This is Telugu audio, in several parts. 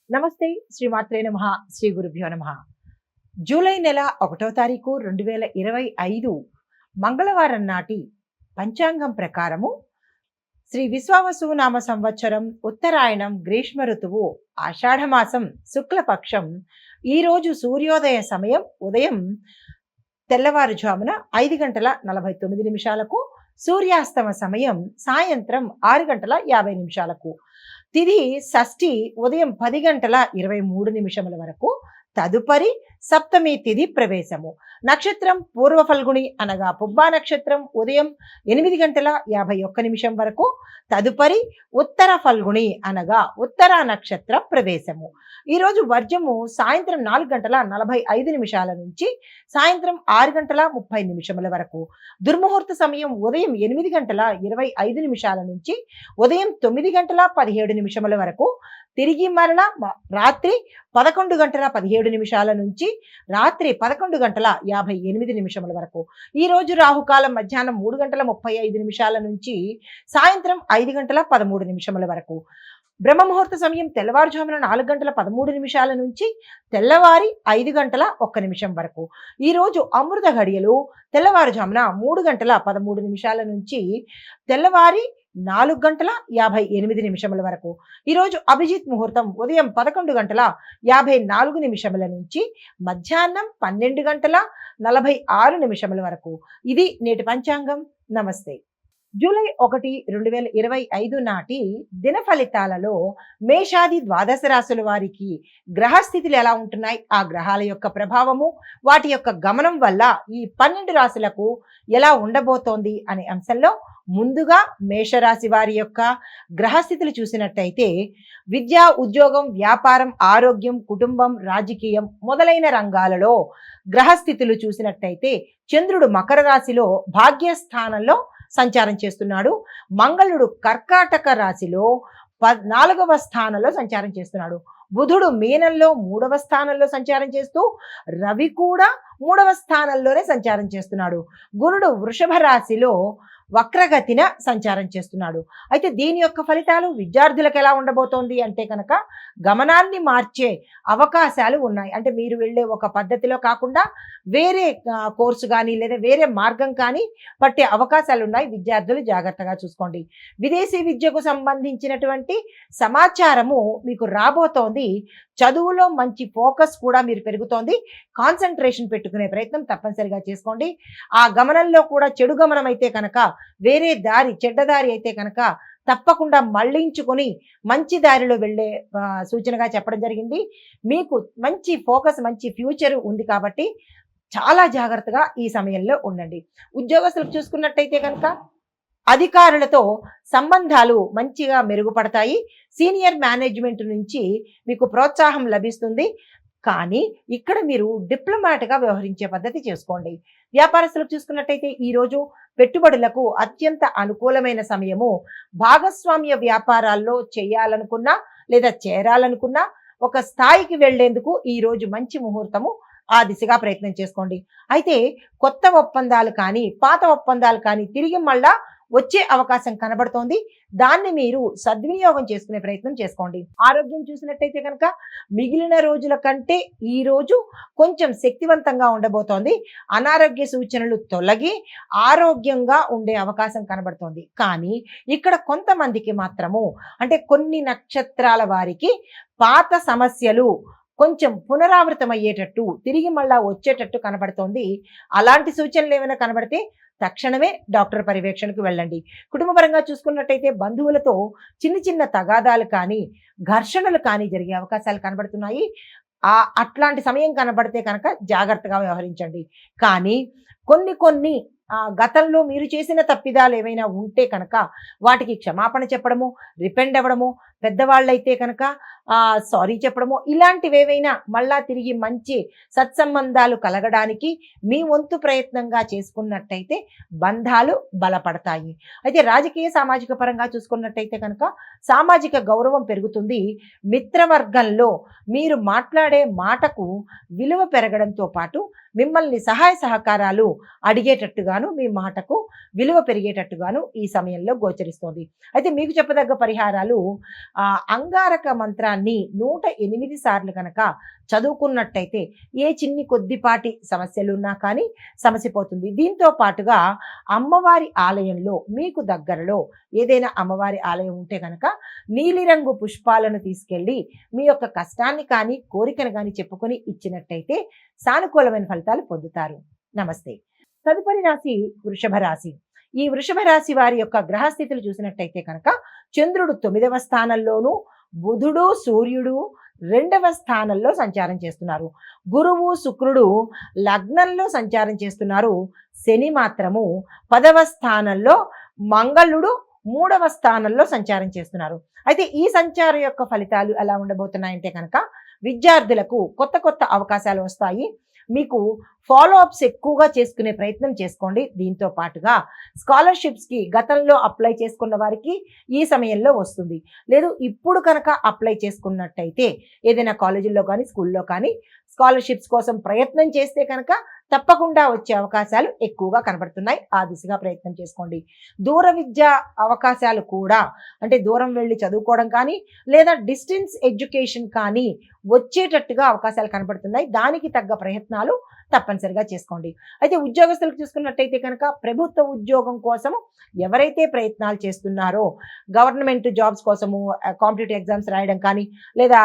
నమస్తే. శ్రీమాత్రే నమః. శ్రీ గురుభ్యో నమః. జూలై నెల 1వ తారీఖు 2025 మంగళవారం నాటి పంచాంగం ప్రకారము శ్రీ విశ్వావసు నామ సంవత్సరం ఉత్తరాయణం గ్రీష్మ ఋతువు ఆషాఢమాసం శుక్లపక్షం ఈరోజు సూర్యోదయ సమయం ఉదయం తెల్లవారుజామున 5:49 సూర్యాస్తమ సమయం సాయంత్రం 6:50 తిథి షష్ఠి ఉదయం 10:23 వరకు. తదుపరి సప్తమి తిథి ప్రవేశము. నక్షత్రం పూర్వ ఫల్గుణి అనగా పుబ్బా నక్షత్రం ఉదయం 8:51 వరకు. తదుపరి ఉత్తర ఫల్గుణి అనగా ఉత్తర నక్షత్ర ప్రవేశము. ఈరోజు వర్జము సాయంత్రం 4:45 నుంచి సాయంత్రం 6:30 వరకు. దుర్ముహూర్త సమయం ఉదయం 8:25 నుంచి ఉదయం 9:17 వరకు. తిరిగి మరణ రాత్రి 11:17 నుంచి రాత్రి 11:58 వరకు. ఈ రోజు రాహుకాలం మధ్యాహ్నం 3:35 నుంచి సాయంత్రం 5:13 వరకు. బ్రహ్మముహూర్త సమయం తెల్లవారుజామున 4:13 నుంచి తెల్లవారి 5:01 వరకు. ఈ రోజు అమృత ఘడియలు తెల్లవారుజామున 3:13 నుంచి తెల్లవారి 4:58 వరకు. ఈరోజు అభిజిత్ ముహూర్తం ఉదయం 11:54 నుంచి మధ్యాహ్నం 12:46 వరకు. ఇది నేటి పంచాంగం. నమస్తే. జూలై 1, 2025 నాటి దిన ఫలితాలలో మేషాది ద్వాదశ రాశుల వారికి గ్రహస్థితులు ఎలా ఉంటున్నాయి, ఆ గ్రహాల యొక్క ప్రభావము, వాటి యొక్క గమనం వల్ల ఈ 12 రాశులకు ఎలా ఉండబోతోంది అనే అంశంలో ముందుగా మేషరాశి వారి యొక్క గ్రహస్థితులు చూసినట్టయితే విద్య, ఉద్యోగం, వ్యాపారం, ఆరోగ్యం, కుటుంబం, రాజకీయం మొదలైన రంగాలలో గ్రహస్థితులు చూసినట్టయితే చంద్రుడు మకర రాశిలో భాగ్యస్థానంలో సంచారం చేస్తున్నాడు. మంగళుడు కర్కాటక రాశిలో 4వ స్థానంలో సంచారం చేస్తున్నాడు. బుధుడు మీనంలో 3వ స్థానంలో సంచారం చేస్తూ రవి కూడా 3వ స్థానంలోనే సంచారం చేస్తున్నాడు. గురుడు వృషభ రాశిలో వక్రగతిన సంచారం చేస్తున్నాడు. అయితే దీని యొక్క ఫలితాలు విద్యార్థులకు ఎలా ఉండబోతోంది అంటే కనుక గమనాన్ని మార్చే అవకాశాలు ఉన్నాయి. అంటే మీరు వెళ్ళే ఒక పద్ధతిలో కాకుండా వేరే కోర్సు కానీ లేదా వేరే మార్గం కానీ పట్టే అవకాశాలు ఉన్నాయి. విద్యార్థులు జాగ్రత్తగా చూసుకోండి. విదేశీ విద్యకు సంబంధించినటువంటి సమాచారము మీకు రాబోతోంది. చదువులో మంచి ఫోకస్ కూడా మీరు పెరుగుతోంది. కాన్సన్ట్రేషన్ పెట్టుకునే ప్రయత్నం తప్పనిసరిగా చేసుకోండి. ఆ గమనంలో కూడా చెడు గమనం అయితే కనుక వేరే దారి, చెడ్డదారి అయితే కనుక తప్పకుండా మళ్లించుకొని మంచి దారిలో వెళ్ళే సూచనగా చెప్పడం జరిగింది. మీకు మంచి ఫోకస్, మంచి ఫ్యూచర్ ఉంది కాబట్టి చాలా జాగ్రత్తగా ఈ సమయంలో ఉండండి. ఉద్యోగస్తులకు చూసుకున్నట్టయితే కనుక అధికారులతో సంబంధాలు మంచిగా మెరుగుపడతాయి. సీనియర్ మేనేజ్మెంట్ నుంచి మీకు ప్రోత్సాహం లభిస్తుంది. కానీ ఇక్కడ మీరు డిప్లొమాట్గా వ్యవహరించే పద్ధతి చేసుకోండి. వ్యాపారస్తులకు చూసుకున్నట్టయితే ఈరోజు పెట్టుబడులకు అత్యంత అనుకూలమైన సమయము. భాగస్వామ్య వ్యాపారాల్లో చేయాలనుకున్నా లేదా చేరాలనుకున్నా ఒక స్థాయికి వెళ్లేందుకు ఈరోజు మంచి ముహూర్తము. ఆ దిశగా ప్రయత్నం చేసుకోండి. అయితే కొత్త ఒప్పందాలు కానీ పాత ఒప్పందాలు కానీ తిరిగి మళ్ళా వచ్చే అవకాశం కనబడుతోంది. దాన్ని మీరు సద్వినియోగం చేసుకునే ప్రయత్నం చేసుకోండి. ఆరోగ్యం చూసినట్టయితే కనుక మిగిలిన రోజుల కంటే ఈ రోజు కొంచెం శక్తివంతంగా ఉండబోతోంది. అనారోగ్య సూచనలు తొలగి ఆరోగ్యంగా ఉండే అవకాశం కనబడుతోంది. కానీ ఇక్కడ కొంతమందికి మాత్రము అంటే కొన్ని నక్షత్రాల వారికి పాత సమస్యలు కొంచెం పునరావృతం అయ్యేటట్టు, తిరిగి మళ్ళా వచ్చేటట్టు కనబడుతోంది. అలాంటి సూచనలు ఏమైనా కనబడితే తక్షణమే డాక్టర్ పర్యవేక్షణకు వెళ్ళండి. కుటుంబపరంగా చూసుకున్నట్టయితే బంధువులతో చిన్న చిన్న తగాదాలు కానీ ఘర్షణలు కానీ జరిగే అవకాశాలు కనబడుతున్నాయి. అట్లాంటి సమయం కనబడితే కనుక జాగ్రత్తగా వ్యవహరించండి. కానీ కొన్ని గతంలో మీరు చేసిన తప్పిదాలు ఏమైనా ఉంటే కనుక వాటికి క్షమాపణ చెప్పడము, రిపెండ్ అవ్వడము, పెద్దవాళ్ళైతే కనుక సారీ చెప్పడము, ఇలాంటివి ఏవైనా మళ్ళా తిరిగి మంచి సత్సంబంధాలు కలగడానికి మీ వంతు ప్రయత్నంగా చేసుకున్నట్టయితే బంధాలు బలపడతాయి. అయితే రాజకీయ సామాజిక పరంగా చూసుకున్నట్టయితే కనుక సామాజిక గౌరవం పెరుగుతుంది. మిత్రవర్గంలో మీరు మాట్లాడే మాటకు విలువ పెరగడంతో పాటు మిమ్మల్ని సహాయ సహకారాలు అడిగేటట్టుగాను, మీ మాటకు విలువ పెరిగేటట్టుగాను ఈ సమయంలో గోచరిస్తోంది. అయితే మీకు చెప్పదగ్గ పరిహారాలు అంగారక మంత్రాన్ని 108 సార్లు కనుక చదువుకున్నట్టయితే ఏ చిన్ని కొద్దిపాటి సమస్యలు ఉన్నా కానీ సమస్య పోతుంది. దీంతో పాటుగా అమ్మవారి ఆలయంలో మీకు దగ్గరలో ఏదైనా అమ్మవారి ఆలయం ఉంటే కనుక నీలిరంగు పుష్పాలను తీసుకెళ్ళి మీ యొక్క కష్టాన్ని కానీ కోరికను కానీ చెప్పుకొని ఇచ్చినట్టయితే సానుకూలమైన ఫలితాలు పొందుతారు. నమస్తే. తదుపరి రాశి వృషభ రాశి. ఈ వృషభ రాశి వారి యొక్క గ్రహస్థితులు చూసినట్టయితే కనుక చంద్రుడు 9వ స్థానంలోను, బుధుడు సూర్యుడు 2వ స్థానంలో సంచారం చేస్తున్నారు. గురువు శుక్రుడు లగ్నంలో సంచారం చేస్తున్నారు. శని మాత్రము 10వ స్థానంలో, మంగళుడు 3వ స్థానంలో సంచారం చేస్తున్నారు. అయితే ఈ సంచారం యొక్క ఫలితాలు ఎలా ఉండబోతున్నాయంటే కనుక విద్యార్థులకు కొత్త కొత్త అవకాశాలు వస్తాయి. మీకు ఫాలో అప్స్ ఎక్కువగా చేసుకునే ప్రయత్నం చేసుకోండి. దీంతో పాటుగా స్కాలర్షిప్స్కి గతంలో అప్లై చేసుకున్న వారికి ఈ సమయంలో వస్తుంది. లేదు ఇప్పుడు కనుక అప్లై చేసుకున్నట్టయితే ఏదైనా కాలేజీల్లో కానీ స్కూల్లో కానీ స్కాలర్షిప్స్ కోసం ప్రయత్నం చేస్తే కనుక తప్పకుండా వచ్చే అవకాశాలు ఎక్కువగా కనబడుతున్నాయి. ఆ దిశగా ప్రయత్నం చేసుకోండి. దూర విద్యా అవకాశాలు కూడా, అంటే దూరం వెళ్ళి చదువుకోవడం కానీ లేదా డిస్టెన్స్ ఎడ్యుకేషన్ కానీ వచ్చేటట్టుగా అవకాశాలు కనబడుతున్నాయి. దానికి తగ్గ ప్రయత్నాలు తప్పనిసరిగా చేసుకోండి. అయితే ఉద్యోగస్తులకు చూసుకున్నట్టయితే కనుక ప్రభుత్వ ఉద్యోగం కోసము ఎవరైతే ప్రయత్నాలు చేస్తున్నారో, గవర్నమెంట్ జాబ్స్ కోసము కాంపిటేటివ్ ఎగ్జామ్స్ రాయడం కానీ లేదా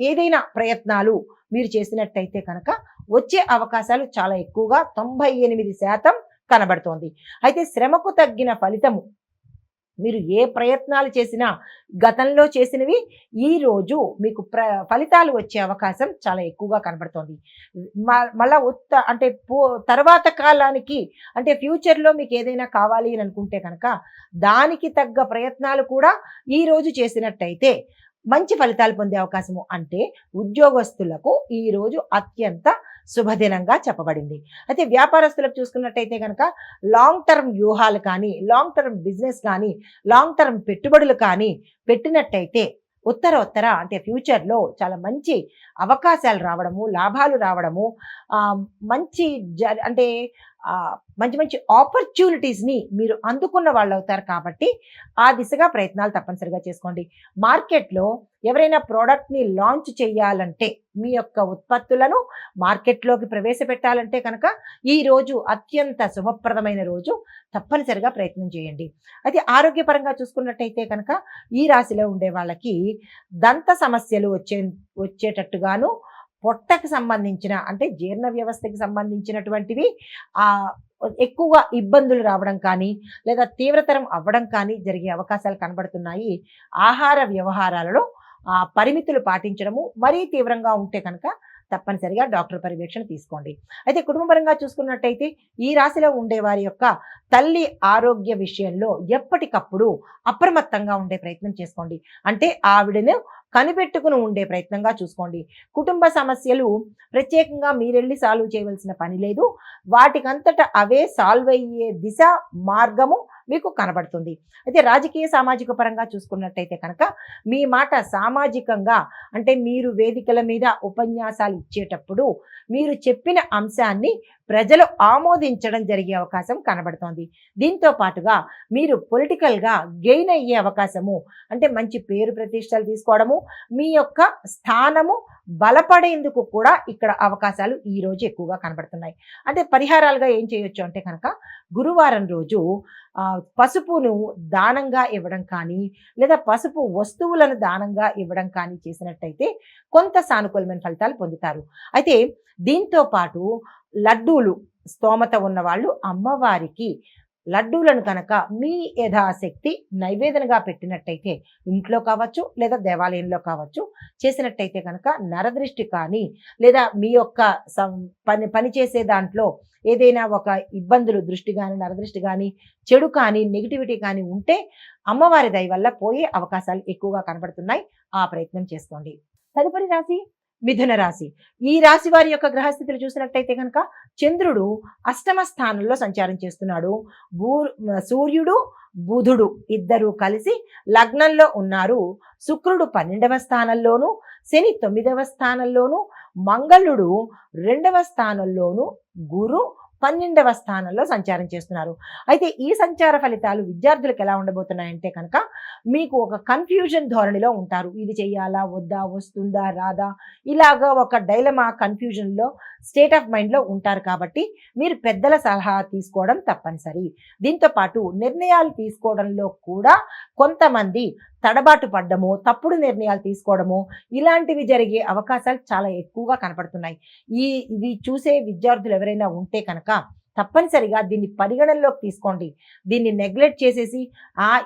ఏదైనా ప్రయత్నాలు మీరు చేసినట్టయితే కనుక వచ్చే అవకాశాలు చాలా ఎక్కువగా 98% కనబడుతోంది. అయితే శ్రమకు తగ్గిన ఫలితము, మీరు ఏ ప్రయత్నాలు చేసినా గతంలో చేసినవి ఈరోజు మీకు ఫలితాలు వచ్చే అవకాశం చాలా ఎక్కువగా కనబడుతోంది. మళ్ళా అంటే తర్వాత కాలానికి, అంటే ఫ్యూచర్లో మీకు ఏదైనా కావాలి అని అనుకుంటే కనుక దానికి తగ్గ ప్రయత్నాలు కూడా ఈరోజు చేసినట్టయితే మంచి ఫలితాలు పొందే అవకాశము. అంటే ఉద్యోగస్తులకు ఈరోజు అత్యంత శుభదినంగా చెప్పబడింది. అయితే వ్యాపారస్తులకు చూసుకున్నట్టయితే కనుక లాంగ్ టర్మ్ వ్యూహాలు కానీ, లాంగ్ టర్మ్ బిజినెస్ కానీ, లాంగ్ టర్మ్ పెట్టుబడులు కానీ పెట్టినట్టయితే ఉత్తర అంటే ఫ్యూచర్లో చాలా మంచి అవకాశాలు రావడము, లాభాలు రావడము, మంచి అంటే మంచి మంచి ఆపర్చునిటీస్ని మీరు అందుకున్న వాళ్ళు అవుతారు. కాబట్టి ఆ దిశగా ప్రయత్నాలు తప్పనిసరిగా చేసుకోండి. మార్కెట్లో ఎవరైనా ప్రోడక్ట్ని లాంచ్ చేయాలంటే, మీ యొక్క ఉత్పత్తులను మార్కెట్లోకి ప్రవేశపెట్టాలంటే కనుక ఈరోజు అత్యంత శుభప్రదమైన రోజు. తప్పనిసరిగా ప్రయత్నం చేయండి. అయితే ఆరోగ్యపరంగా చూసుకున్నట్టయితే కనుక ఈ రాశిలో ఉండే వాళ్ళకి దంత సమస్యలు వచ్చేటట్టుగాను, పొట్టకు సంబంధించిన అంటే జీర్ణ వ్యవస్థకి సంబంధించినటువంటివి ఎక్కువగా ఇబ్బందులు రావడం కానీ లేదా తీవ్రతరం అవ్వడం కానీ జరిగే అవకాశాలు కనబడుతున్నాయి. ఆహార వ్యవహారాలలో పరిమితులు పాటించడము, మరీ తీవ్రంగా ఉంటే కనుక తప్పనిసరిగా డాక్టర్ పర్యవేక్షణ తీసుకోండి. అయితే కుటుంబపరంగా చూసుకున్నట్టయితే ఈ రాశిలో ఉండే వారి యొక్క తల్లి ఆరోగ్య విషయంలో ఎప్పటికప్పుడు అప్రమత్తంగా ఉండే ప్రయత్నం చేసుకోండి. అంటే ఆవిడను కనిపెట్టుకుని ఉండే ప్రయత్నంగా చూసుకోండి. కుటుంబ సమస్యలు ప్రత్యేకంగా మీరెళ్ళి సాల్వ్ చేయవలసిన పని లేదు. వాటికంతట అవే సాల్వ్ అయ్యే దిశ మార్గము మీకు కనబడుతుంది. అయితే రాజకీయ సామాజిక పరంగా చూసుకున్నట్టయితే కనుక మీ మాట సామాజికంగా, అంటే మీరు వేదికల మీద ఉపన్యాసాలు ఇచ్చేటప్పుడు మీరు చెప్పిన అంశాన్ని ప్రజలు ఆమోదించడం జరిగే అవకాశం కనబడుతోంది. దీంతో పాటుగా మీరు పొలిటికల్గా గెయిన్ అయ్యే అవకాశము, అంటే మంచి పేరు ప్రతిష్టలు తీసుకోవడము, మీ యొక్క స్థానము బలపడేందుకు కూడా ఇక్కడ అవకాశాలు ఈరోజు ఎక్కువగా కనబడుతున్నాయి. అంటే పరిహారాలుగా ఏం చేయొచ్చు అంటే కనుక గురువారం రోజు పసుపును దానంగా ఇవ్వడం కానీ లేదా పసుపు వస్తువులను దానంగా ఇవ్వడం కానీ చేసినట్టయితే కొంత సానుకూలమైన ఫలితాలు పొందుతారు. అయితే దీంతో పాటు లడ్డూలు స్తోమత ఉన్న వాళ్ళు అమ్మవారికి లడ్డూలను కనుక మీ యథాశక్తి నైవేదనగా పెట్టినట్టయితే, ఇంట్లో కావచ్చు లేదా దేవాలయంలో కావచ్చు, చేసినట్టయితే కనుక నరదృష్టి కానీ లేదా మీ యొక్క పని చేసే దాంట్లో ఏదైనా ఒక ఇబ్బందులు, దృష్టి కానీ నరదృష్టి కానీ చెడు కానీ నెగిటివిటీ కానీ ఉంటే అమ్మవారి దయ వల్ల పోయే అవకాశాలు ఎక్కువగా కనబడుతున్నాయి. ఆ ప్రయత్నం చేసుకోండి. తదుపరి రాశి మిథున రాశి. ఈ రాశి వారి యొక్క గ్రహస్థితులు చూసినట్టయితే కనుక చంద్రుడు అష్టమ స్థానంలో సంచారం చేస్తున్నాడు. సూర్యుడు బుధుడు ఇద్దరు కలిసి లగ్నంలో ఉన్నారు. శుక్రుడు 12వ స్థానంలోను, శని 9వ స్థానంలోను, మంగళుడు 2వ స్థానంలోను, గురు 12వ స్థానంలో సంచారం చేస్తున్నారు. అయితే ఈ సంచార ఫలితాలు విద్యార్థులకు ఎలా ఉండబోతున్నాయంటే కనుక మీకు ఒక కన్‌ఫ్యూజన్ ధోరణిలో ఉంటారు. ఇది చెయ్యాలా? వద్దా? వస్తుందా? రాదా? ఇలాగా ఒక డైలమా కన్‌ఫ్యూజన్‌లో స్టేట్ ఆఫ్ మైండ్‌లో ఉంటారు కాబట్టి మీరు పెద్దల సలహా తీసుకోవడం తప్పనిసరి. దీంతో పాటు నిర్ణయాలు తీసుకోవడంలో కూడా కొంతమంది తడబాటు పడ్డము, తప్పుడు నిర్ణయాలు తీసుకోవడము ఇలాంటివి జరిగే అవకాశాలు చాలా ఎక్కువగా కనపడుతున్నాయి. ఇది చూసే విద్యార్థులు ఎవరైనా ఉంటే కనుక తప్పనిసరిగా దీన్ని పరిగణనలోకి తీసుకోండి. దీన్ని నెగ్లెక్ట్ చేసేసి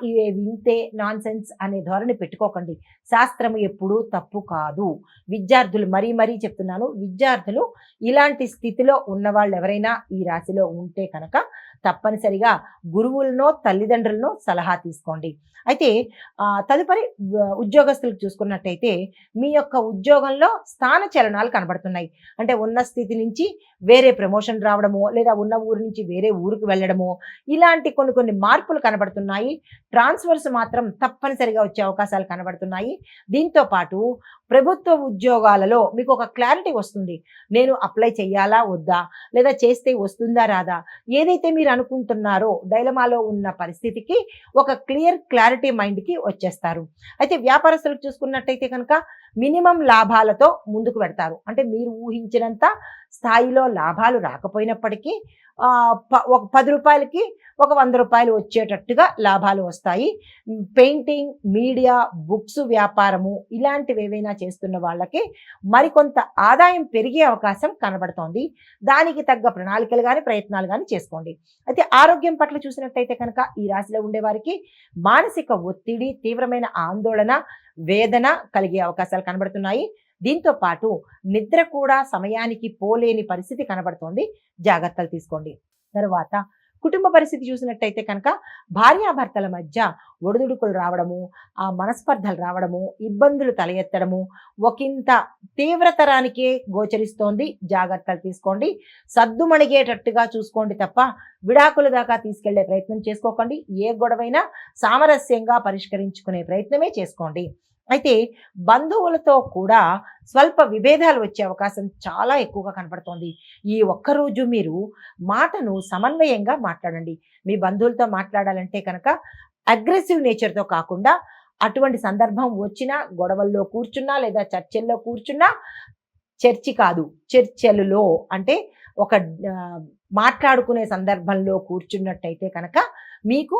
ఇవేవి ఇంతే నాన్‌సెన్స్ అనే ధోరణి పెట్టుకోకండి. శాస్త్రము ఎప్పుడూ తప్పు కాదు. విద్యార్థులు మరీ చెప్తున్నాను. విద్యార్థులు ఇలాంటి స్థితిలో ఉన్నవాళ్ళు ఎవరైనా ఈ రాశిలో ఉంటే కనుక తప్పనిసరిగా గురువులనో, తల్లిదండ్రులనో సలహా తీసుకోండి. అయితే తదుపరి ఉద్యోగస్తులకు చూసుకున్నట్టయితే మీ యొక్క ఉద్యోగంలో స్థాన చలనాలు కనబడుతున్నాయి. అంటే ఉన్న స్థితి నుంచి వేరే ప్రమోషన్ రావడమో, లేదా ఉన్న ఊరు నుంచి వేరే ఊరికి వెళ్ళడమో ఇలాంటి కొన్ని మార్పులు కనబడుతున్నాయి. ట్రాన్స్ఫర్స్ మాత్రం తప్పనిసరిగా వచ్చే అవకాశాలు కనబడుతున్నాయి. దీంతో పాటు ప్రభుత్వ ఉద్యోగాలలో మీకు ఒక క్లారిటీ వస్తుంది. నేను అప్లై చేయాలా? వద్దా? లేదా చేస్తే వస్తుందా? రాదా? ఏదైతే మీరు అనుకుంటున్నారో డైలమాలో ఉన్న పరిస్థితికి ఒక క్లారిటీ మైండ్‌కి వచ్చేస్తారు. అయితే వ్యాపారస్తులకు చూసుకున్నట్టయితే కనుక మినిమం లాభాలతో ముందుకు పెడతారు. అంటే మీరు ఊహించినంత స్థాయిలో లాభాలు రాకపోయినప్పటికీ ఒక రూ. 10కి ఒక రూ. 100 వచ్చేటట్టుగా లాభాలు వస్తాయి. పెయింటింగ్, మీడియా, బుక్స్ వ్యాపారము ఇలాంటివి ఏవైనా చేస్తున్న వాళ్ళకి మరికొంత ఆదాయం పెరిగే అవకాశం కనబడుతోంది. దానికి తగ్గ ప్రణాళికలు కానీ ప్రయత్నాలు కానీ చేసుకోండి. అయితే ఆరోగ్యం పట్ల చూసినట్టయితే కనుక ఈ రాశిలో ఉండేవారికి మానసిక ఒత్తిడి, తీవ్రమైన ఆందోళన, వేదన కలిగే అవకాశాలు కనబడుతున్నాయి. దీంతో పాటు నిద్ర కూడా సమయానికి పోలేని పరిస్థితి కనబడుతోంది. జాగ్రత్తలు తీసుకోండి. తరువాత కుటుంబ పరిస్థితి చూసినట్టయితే కనుక భార్యాభర్తల మధ్య ఒడిదుడుకులు రావడము, మనస్పర్ధలు రావడము, ఇబ్బందులు తల ఎత్తడము ఒకంత తీవ్రతరానికే గోచరిస్తోంది. జాగ్రత్తలు తీసుకోండి. సద్దుమణిగేటట్టుగా చూసుకోండి తప్ప విడాకుల దాకా తీసుకెళ్లే ప్రయత్నం చేసుకోకండి. ఏ గొడవైనా సామరస్యంగా పరిష్కరించుకునే ప్రయత్నమే చేసుకోండి. అయితే బంధువులతో కూడా స్వల్ప విభేదాలు వచ్చే అవకాశం చాలా ఎక్కువగా కనపడుతోంది. ఈ ఒక్కరోజు మీరు మాటను సమన్వయంగా మాట్లాడండి. మీ బంధువులతో మాట్లాడాలంటే కనుక అగ్రెసివ్ నేచర్‌తో కాకుండా అటువంటి సందర్భం వచ్చినా గొడవల్లో కూర్చున్నా లేదా చర్చల్లో కూర్చున్నా చర్చి కాదు చర్చలలో అంటే ఒక మాట్లాడుకునే సందర్భంలో కూర్చున్నట్టయితే కనుక మీకు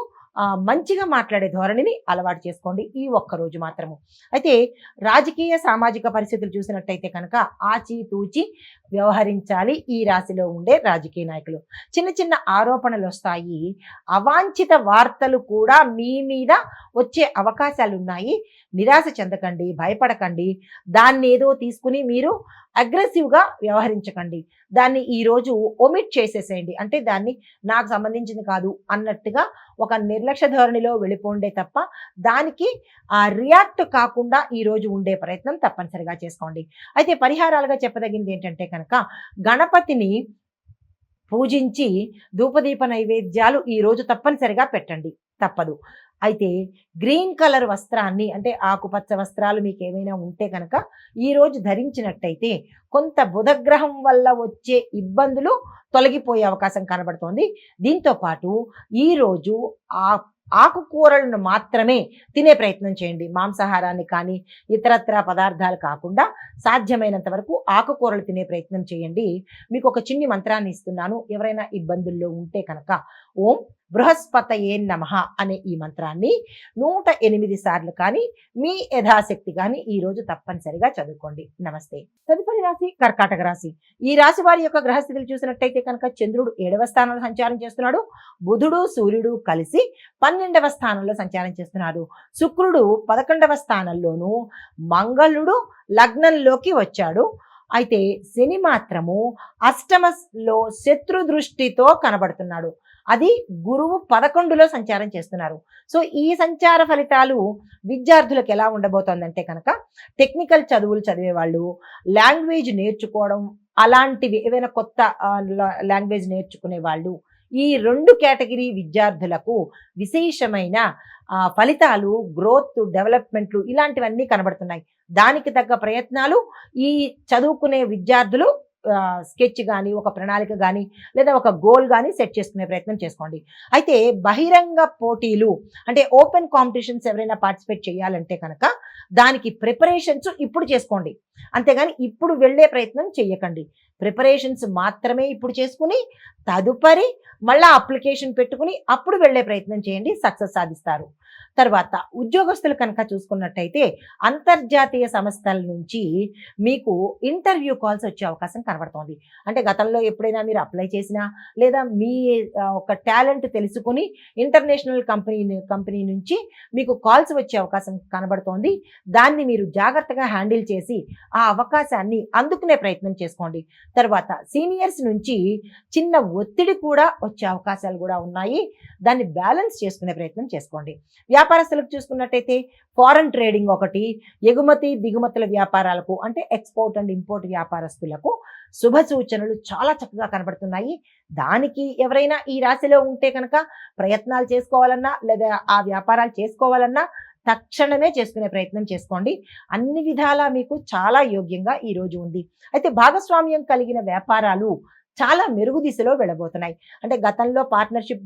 మంచిగా మాట్లాడే ధోరణిని అలవాటు చేసుకోండి ఈ ఒక్కరోజు మాత్రము. అయితే రాజకీయ సామాజిక పరిస్థితులు చూసినట్టయితే కనుక ఆచితూచి వ్యవహరించాలి ఈ రాశిలో ఉండే రాజకీయ నాయకులు. చిన్న ఆరోపణలు వస్తాయి. అవాంఛిత వార్తలు కూడా మీ మీద వచ్చే అవకాశాలు ఉన్నాయి. నిరాశ చెందకండి, భయపడకండి. దాన్ని ఏదో తీసుకుని మీరు అగ్రెసివ్‌గా వ్యవహరించకండి. దాన్ని ఈరోజు ఒమిట్ చేసేసేయండి. అంటే దాన్ని నాకు సంబంధించింది కాదు అన్నట్టుగా ఒక నిర్లక్ష్య ధోరణిలో వెళ్ళిపోండే తప్ప దానికి రియాక్ట్ కాకుండా ఈరోజు ఉండే ప్రయత్నం తప్పనిసరిగా చేసుకోండి. అయితే పరిహారాలుగా చెప్పదగింది ఏంటంటే కనుక గణపతిని పూజించి ధూపదీప నైవేద్యాలు ఈరోజు తప్పనిసరిగా పెట్టండి. తప్పదు. అయితే గ్రీన్ కలర్ వస్త్రాన్ని అంటే ఆకుపచ్చ వస్త్రాలు మీకు ఏమైనా ఉంటే కనుక ఈరోజు ధరించినట్టయితే కొంత బుధగ్రహం వల్ల వచ్చే ఇబ్బందులు తొలగిపోయే అవకాశం కనబడుతోంది. దీంతో పాటు ఈరోజు ఆకుకూరలను మాత్రమే తినే ప్రయత్నం చేయండి. మాంసాహారాన్ని కానీ ఇతరత్ర పదార్థాలు కాకుండా సాధ్యమైనంత వరకు ఆకుకూరలు తినే ప్రయత్నం చేయండి. మీకు ఒక చిన్ని మంత్రాన్ని ఇస్తున్నాను. ఎవరైనా ఇబ్బందుల్లో ఉంటే కనుక ఓం బృహస్పతయే నమః అనే ఈ మంత్రాన్ని 108 సార్లు కానీ మీ యథాశక్తి కానీ ఈరోజు తప్పనిసరిగా చదువుకోండి. నమస్తే. తదుపరి రాశి కర్కాటక రాశి. ఈ రాశి వారి యొక్క గ్రహస్థితులు చూసినట్టయితే కనుక చంద్రుడు 7వ స్థానంలో సంచారం చేస్తున్నాడు. బుధుడు సూర్యుడు కలిసి 12వ స్థానంలో సంచారం చేస్తున్నారు. శుక్రుడు 11వ స్థానంలోను, మంగళుడు లగ్నంలోకి వచ్చాడు. అయితే శని మాత్రము అష్టమలో శత్రు దృష్టితో కనబడుతున్నాడు. అది గురువు 11లో సంచారం చేస్తున్నారు. సో ఈ సంచార ఫలితాలు విద్యార్థులకు ఎలా ఉండబోతోందంటే కనుక టెక్నికల్ చదువులు చదివేవాళ్ళు, లాంగ్వేజ్ నేర్చుకోవడం అలాంటివి ఏవైనా కొత్త లాంగ్వేజ్ నేర్చుకునే వాళ్ళు ఈ 2 కేటగిరీ విద్యార్థులకు విశేషమైన ఫలితాలు, గ్రోత్, డెవలప్మెంట్లు ఇలాంటివన్నీ కనబడుతున్నాయి. దానికి తగ్గ ప్రయత్నాలు ఈ చదువుకునే విద్యార్థులు స్కెచ్ కానీ, ఒక ప్రణాళిక కానీ, లేదా ఒక గోల్ కానీ సెట్ చేసుకునే ప్రయత్నం చేసుకోండి. అయితే బహిరంగ పోటీలు అంటే ఓపెన్ కాంపిటీషన్స్ ఎవరైనా పార్టిసిపేట్ చేయాలంటే కనుక దానికి ప్రిపరేషన్స్ ఇప్పుడు చేసుకోండి. అంతేగాని ఇప్పుడు వెళ్ళే ప్రయత్నం చెయ్యకండి. ప్రిపరేషన్స్ మాత్రమే ఇప్పుడు చేసుకుని తదుపరి మళ్ళా అప్లికేషన్ పెట్టుకుని అప్పుడు వెళ్ళే ప్రయత్నం చేయండి, సక్సెస్ సాధిస్తారు. తర్వాత ఉద్యోగస్తులు కనుక చూసుకున్నట్టయితే అంతర్జాతీయ సంస్థల నుంచి మీకు ఇంటర్వ్యూ కాల్స్ వచ్చే అవకాశం కనబడుతోంది. అంటే గతంలో ఎప్పుడైనా మీరు అప్లై చేసినా లేదా మీ ఒక టాలెంట్ తెలుసుకుని ఇంటర్నేషనల్ కంపెనీ నుంచి మీకు కాల్స్ వచ్చే అవకాశం కనబడుతోంది. దాన్ని మీరు జాగ్రత్తగా హ్యాండిల్ చేసి ఆ అవకాశాన్ని అందుకునే ప్రయత్నం చేసుకోండి. తర్వాత సీనియర్స్ నుంచి చిన్న ఒత్తిడి కూడా వచ్చే అవకాశాలు కూడా ఉన్నాయి. దాన్ని బ్యాలెన్స్ చేసుకునే ప్రయత్నం చేసుకోండి. వ్యాపారస్తులకు చూసుకున్నట్టయితే ఫారెన్ ట్రేడింగ్ ఒకటి, ఎగుమతి దిగుమతుల వ్యాపారాలకు అంటే ఎక్స్పోర్ట్ అండ్ ఇంపోర్ట్ వ్యాపారస్తులకు శుభ సూచనలు చాలా చక్కగా కనబడుతున్నాయి. దానికి ఎవరైనా ఈ రాశిలో ఉంటే కనుక ప్రయత్నాలు చేసుకోవాలన్నా లేదా ఆ వ్యాపారాలు చేసుకోవాలన్నా తక్షణమే చేసుకునే ప్రయత్నం చేసుకోండి. అన్ని విధాలా మీకు చాలా యోగ్యంగా ఈ రోజు ఉంది. అయితే భాగస్వామ్యం కలిగిన వ్యాపారాలు చాలా మెరుగు దిశలో వెళ్ళబోతున్నాయి. అంటే గతంలో పార్ట్నర్షిప్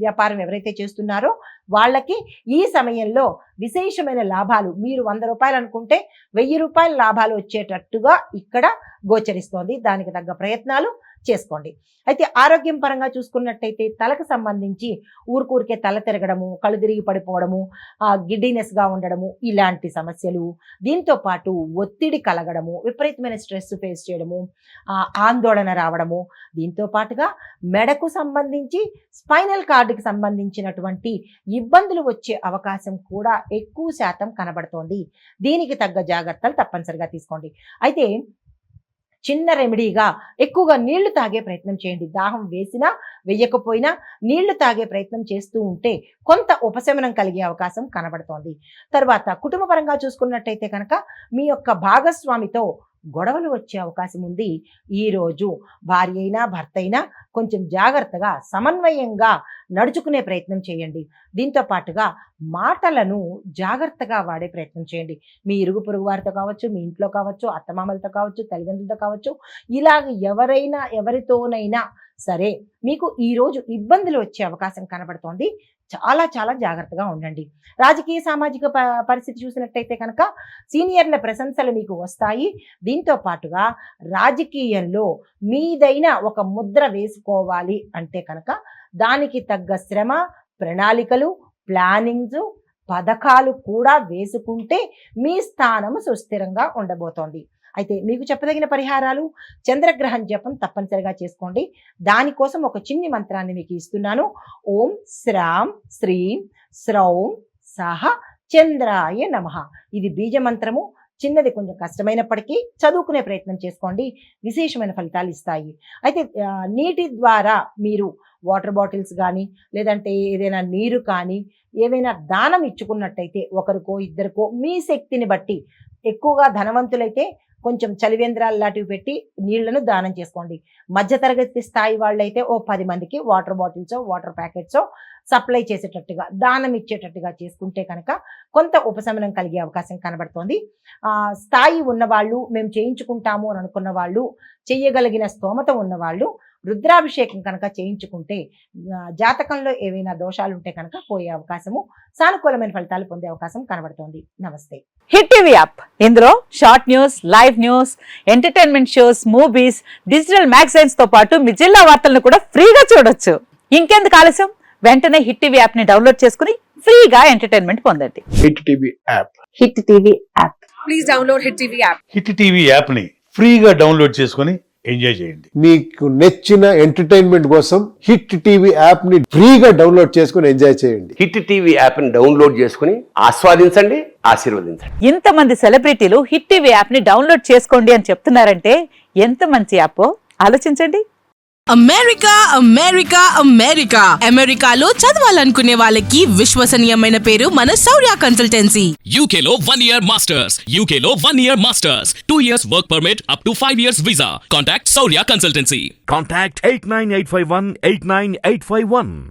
వ్యాపారం ఎవరైతే చేస్తున్నారో వాళ్ళకి ఈ సమయంలో విశేషమైన లాభాలు, మీరు 100 రూపాయలు అనుకుంటే 1000 రూపాయల లాభాలు వచ్చేటట్టుగా ఇక్కడ గోచరిస్తోంది. దానికి తగ్గ ప్రయత్నాలు చేసుకోండి. అయితే ఆరోగ్యం పరంగా చూసుకున్నట్టయితే తలకు సంబంధించి ఊరికే తల తిరగడము, కళ్ళు తిరిగి పడిపోవడము, గిడ్డినెస్గా ఉండడము ఇలాంటి సమస్యలు, దీంతో పాటు ఒత్తిడి కలగడము, విపరీతమైన స్ట్రెస్ ఫేస్ చేయడము, ఆందోళన రావడము, దీంతో పాటుగా మెడకు సంబంధించి స్పైనల్ కార్డుకి సంబంధించినటువంటి ఇబ్బందులు వచ్చే అవకాశం కూడా ఎక్కువ శాతం కనబడుతోంది. దీనికి తగ్గ జాగ్రత్తలు తప్పనిసరిగా తీసుకోండి. అయితే చిన్న రెమెడీగా ఎక్కువగా నీళ్లు తాగే ప్రయత్నం చేయండి. దాహం వేసినా వెయ్యకపోయినా నీళ్లు తాగే ప్రయత్నం చేస్తూ ఉంటే కొంత ఉపశమనం కలిగే అవకాశం కనబడుతోంది. తర్వాత కుటుంబ పరంగా చూసుకున్నట్టయితే కనుక మీ యొక్క భాగస్వామితో గొడవలు వచ్చే అవకాశం ఉంది. ఈరోజు భార్య అయినా భర్త అయినా కొంచెం జాగ్రత్తగా సమన్వయంగా నడుచుకునే ప్రయత్నం చేయండి. దీంతో పాటుగా మాటలను జాగ్రత్తగా వాడే ప్రయత్నం చేయండి. మీ ఇరుగు పొరుగు వారితో కావచ్చు, మీ ఇంట్లో కావచ్చు, అత్తమామలతో కావచ్చు, తల్లిదండ్రులతో కావచ్చు, ఇలాగ ఎవరితోనైనా సరే మీకు ఈరోజు ఇబ్బందులు వచ్చే అవకాశం కనబడుతోంది. చాలా చాలా జాగ్రత్తగా ఉండండి. రాజకీయ సామాజిక పరిస్థితి చూసినట్టయితే కనుక సీనియర్ల ప్రశంసలు మీకు వస్తాయి. దీంతో పాటుగా రాజకీయంలో మీదైన ఒక ముద్ర వేసుకోవాలి అంటే కనుక దానికి తగ్గ శ్రమ, ప్రణాళికలు, ప్లానింగ్స్, పథకాలు కూడా వేసుకుంటే మీ స్థానం సుస్థిరంగా ఉండబోతోంది. అయితే మీకు చెప్పదగిన పరిహారాలు చంద్రగ్రహం జపం తప్పనిసరిగా చేసుకోండి. దానికోసం ఒక చిన్ని మంత్రాన్ని మీకు ఇస్తున్నాను. ఓం శ్రాం శ్రీం శ్రౌం సహ చంద్రాయ నమః. ఇది బీజ మంత్రము. చిన్నది, కొంచెం కష్టమైనప్పటికీ చదువుకునే ప్రయత్నం చేసుకోండి, విశేషమైన ఫలితాలు ఇస్తాయి. అయితే నీటి ద్వారా మీరు వాటర్ బాటిల్స్ కానీ లేదంటే ఏదైనా నీరు కానీ ఏవైనా దానం ఇచ్చుకున్నట్టయితే ఒకరికో ఇద్దరికో మీ శక్తిని బట్టి, ఎక్కువగా ధనవంతులైతే కొంచెం చలివేంద్రాలు లాంటివి పెట్టి నీళ్లను దానం చేసుకోండి. మధ్యతరగతి స్థాయి వాళ్ళైతే ఓ 10 మందికి water bottles, water packets supply చేసేటట్టుగా, దానం ఇచ్చేటట్టుగా చేసుకుంటే కనుక కొంత ఉపశమనం కలిగే అవకాశం కనబడుతోంది. స్థాయి ఉన్నవాళ్ళు, మేము చేయించుకుంటాము అని అనుకున్న వాళ్ళు, చెయ్యగలిగిన స్తోమత ఉన్నవాళ్ళు రుద్రాభిషేకం కనుక చేయించుకుంటే జాతకంలో ఏవైనా దోషాలు ఉంటే కనుక పోయే అవకాశము, సానుకూలమైన ఫలితాలు పొందే అవకాశం కనబడుతోంది. నమస్తే. హిట్ టీవీ యాప్, ఇందులో short news, live news, entertainment shows, movies, digital magazines తో పాటు మీ జిల్లా వార్తలను కూడా ఫ్రీగా చూడొచ్చు. ఇంకెందుకు ఆలస్యం, వెంటనే హిట్ టీవీ యాప్ ని డౌన్లోడ్ చేసుకుని ఫ్రీగా ఎంటర్టైన్మెంట్ పొందండి. Hit TV app. Hit TV app. Please download hit TV app. Hit TV app ని ఫ్రీగా డౌన్లోడ్ చేసుకొని ఎంజాయ్ చేయండి. మీకు నచ్చిన ఎంటర్టైన్మెంట్ కోసం హిట్ టీవీ యాప్ ని ఫ్రీగా డౌన్లోడ్ చేసుకుని ఎంజాయ్ చేయండి. హిట్ టీవీ యాప్ ని డౌన్లోడ్ చేసుకుని ఆస్వాదించండి, ఆశీర్వదించండి. ఇంతమంది సెలబ్రిటీలు హిట్ టీవీ యాప్ ని డౌన్లోడ్ చేసుకోండి అని చెప్తున్నారంటే ఎంత మంచి యాప్ ఆలోచించండి. అమెరికా అమెరికా అమెరికా అమెరికాలో చదవాలనుకునే వాళ్ళకి విశ్వసనీయమైన పేరు మన శౌర్య కన్సల్టెన్సీ. UK లో 1 year masters. UK లో 1 year masters. 2 years work permit up to 5 years visa. Contact Saurya Consultancy. Contact 89851 89851.